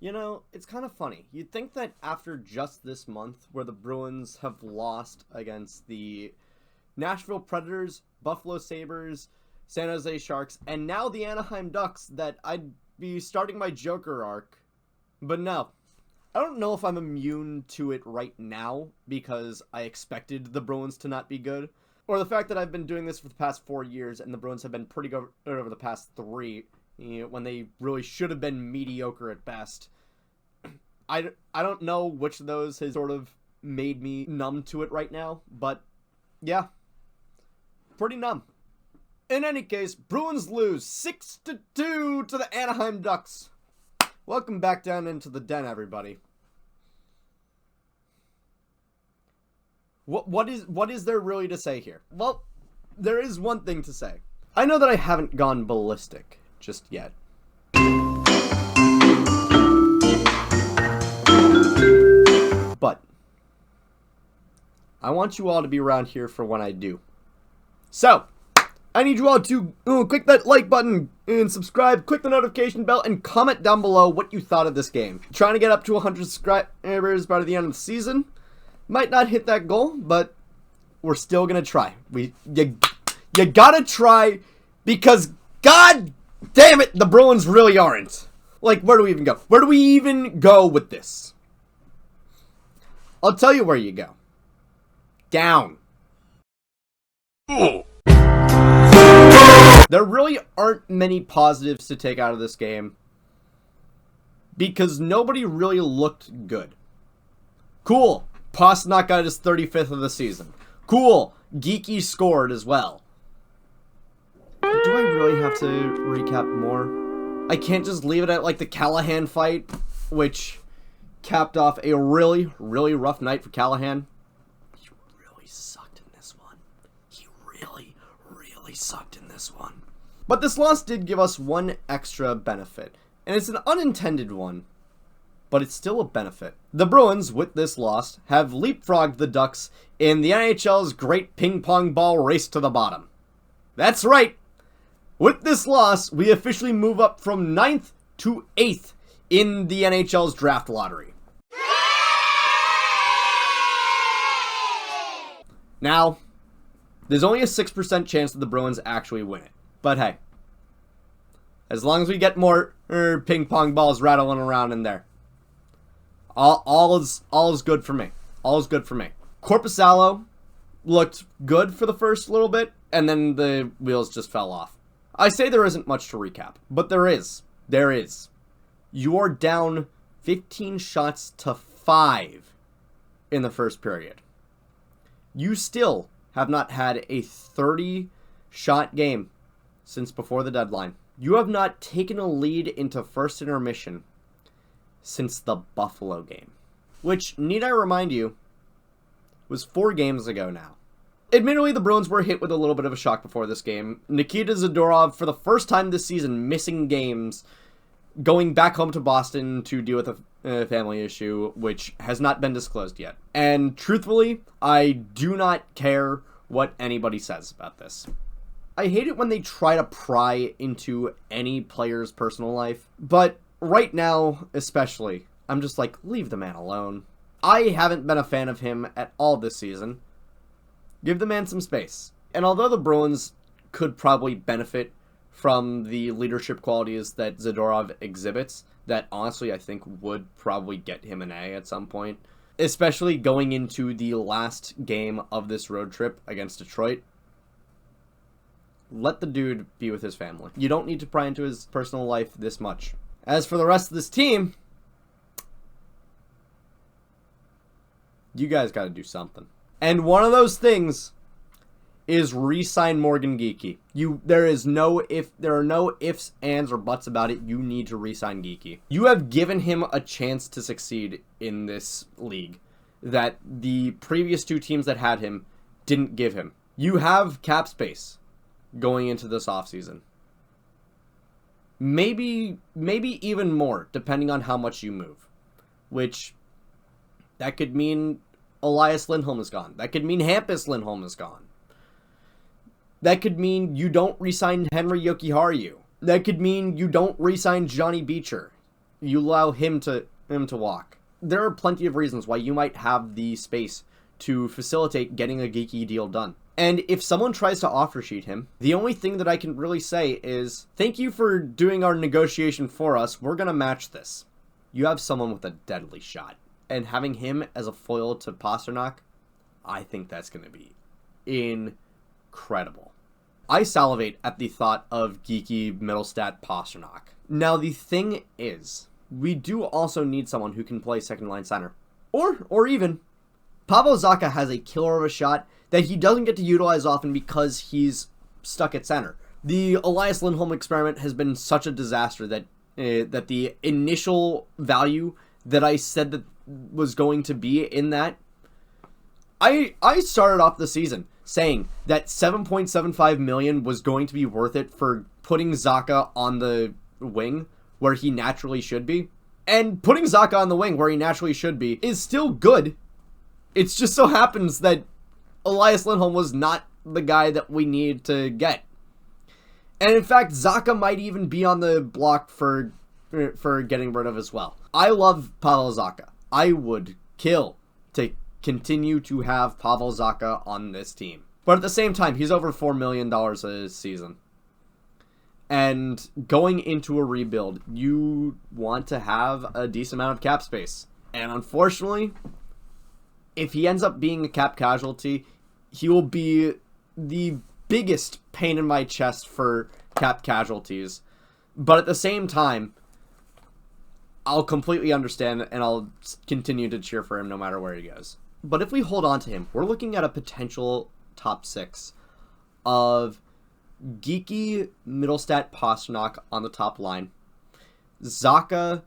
You know, it's kind of funny. You'd think that after just this month, where the Bruins have lost against the Nashville Predators, Buffalo Sabres, San Jose Sharks, and now the Anaheim Ducks, that I'd be starting my Joker arc. But no. I don't know if I'm immune to it right now, because I expected the Bruins to not be good, or the fact that I've been doing this for the past 4 years, and the Bruins have been pretty good over the past 3, when they really should have been mediocre at best. I don't know which of those has sort of made me numb to it right now, but yeah, pretty numb. In any case, Bruins lose 6-2 to the Anaheim Ducks. Welcome back down into the den, everybody. What is there really to say here? Well, there is one thing to say. I know that I haven't gone ballistic just yet. But I want you all to be around here for when I do. So, I need you all to click that like button and subscribe, click the notification bell, and comment down below what you thought of this game. Trying to get up to 100 subscribers by the end of the season. Might not hit that goal, but we're still gonna try. You gotta try, because god damn it, the Bruins really aren't. Like, where do we even go? Where do we even go with this? I'll tell you where you go. Down. There really aren't many positives to take out of this game, because nobody really looked good. Cool. Pasternak got his 35th of the season. Cool. Geeky scored as well. But do I really have to recap more? I can't just leave it at like the Callahan fight, which capped off a really, really rough night for Callahan. He really sucked in this one. He really, really sucked in this one. But this loss did give us one extra benefit, and it's an unintended one, but it's still a benefit. The Bruins, with this loss, have leapfrogged the Ducks in the NHL's great ping-pong ball race to the bottom. That's right! With this loss, we officially move up from 9th to 8th in the NHL's draft lottery. Now, there's only a 6% chance that the Bruins actually win it. But hey, as long as we get more ping-pong balls rattling around in there, all is good for me. All is good for me. Korpisalo looked good for the first little bit, and then the wheels just fell off. I say there isn't much to recap, but there is. There is. You are down 15 shots to 5 in the first period. You still have not had a 30-shot game since before the deadline. You have not taken a lead into first intermission since the Buffalo game, which, need I remind you, was 4 games ago now. Admittedly, the Bruins were hit with a little bit of a shock before this game. Nikita Zadorov, for the first time this season, missing games, going back home to Boston to deal with a family issue, which has not been disclosed yet. And truthfully, I do not care what anybody says about this. I hate it when they try to pry into any player's personal life, but right now, especially, I'm just like, leave the man alone. I haven't been a fan of him at all this season. Give the man some space. And although the Bruins could probably benefit from the leadership qualities that Zadorov exhibits, that honestly I think would probably get him an A at some point, especially going into the last game of this road trip against Detroit, let the dude be with his family. You don't need to pry into his personal life this much. As for the rest of this team, you guys got to do something. And one of those things is re-sign Morgan Geekie. There are no ifs, ands, or buts about it. You need to re-sign Geekie. You have given him a chance to succeed in this league that the previous 2 teams that had him didn't give him. You have cap space going into this offseason. Maybe even more, depending on how much you move. Which, that could mean Elias Lindholm is gone. That could mean Hampus Lindholm is gone. That could mean you don't re-sign Henry Jokiharju. That could mean you don't re-sign Johnny Beecher. You allow him to walk. There are plenty of reasons why you might have the space to facilitate getting a Geeky deal done. And if someone tries to offer sheet him, the only thing that I can really say is, thank you for doing our negotiation for us. We're going to match this. You have someone with a deadly shot. And having him as a foil to Pastrnak, I think that's going to be incredible. I salivate at the thought of Geeky Middlestat Pastrnak. Now, the thing is, we do also need someone who can play second line center. Or even, Pavel Zacha has a killer of a shot that he doesn't get to utilize often because he's stuck at center. The Elias Lindholm experiment has been such a disaster that the initial value that I said that was going to be in that, I started off the season saying that $7.75 million was going to be worth it for putting Zacha on the wing where he naturally should be. And putting Zacha on the wing where he naturally should be is still good. It just so happens that Elias Lindholm was not the guy that we need to get. And in fact, Zacha might even be on the block for getting rid of as well. I love Pavel Zacha. I would kill to continue to have Pavel Zacha on this team. But at the same time, he's over $4 million a season. And going into a rebuild, you want to have a decent amount of cap space. And unfortunately, if he ends up being a cap casualty, he will be the biggest pain in my chest for cap casualties. But at the same time, I'll completely understand and I'll continue to cheer for him no matter where he goes. But if we hold on to him, we're looking at a potential top 6 of Geeky Middlestat Pastrnak on the top line, Zacha,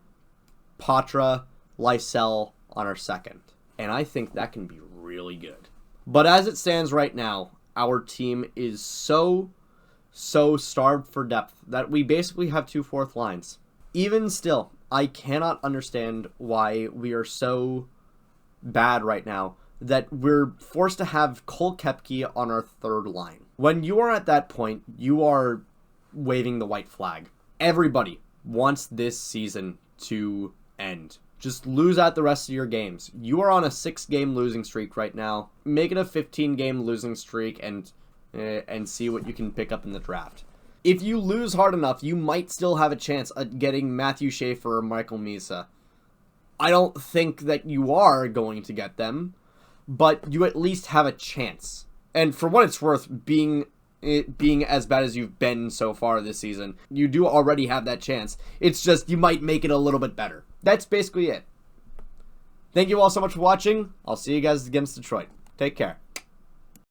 Patra, Lysell on our second. And I think that can be really good. But as it stands right now, our team is so starved for depth that we basically have 2 fourth lines. Even still, I cannot understand why we are so bad right now that we're forced to have Cole Koepke on our third line. When you are at that point, you are waving the white flag. Everybody wants this season to end. Just lose out the rest of your games. You are on a 6-game losing streak right now. Make it a 15-game losing streak and see what you can pick up in the draft. If you lose hard enough, you might still have a chance at getting Matthew Schaefer or Michael Misa. I don't think that you are going to get them, but you at least have a chance. And for what it's worth, being as bad as you've been so far this season, you do already have that chance. It's just you might make it a little bit better. That's basically it. Thank you all so much for watching. I'll see you guys against Detroit. Take care.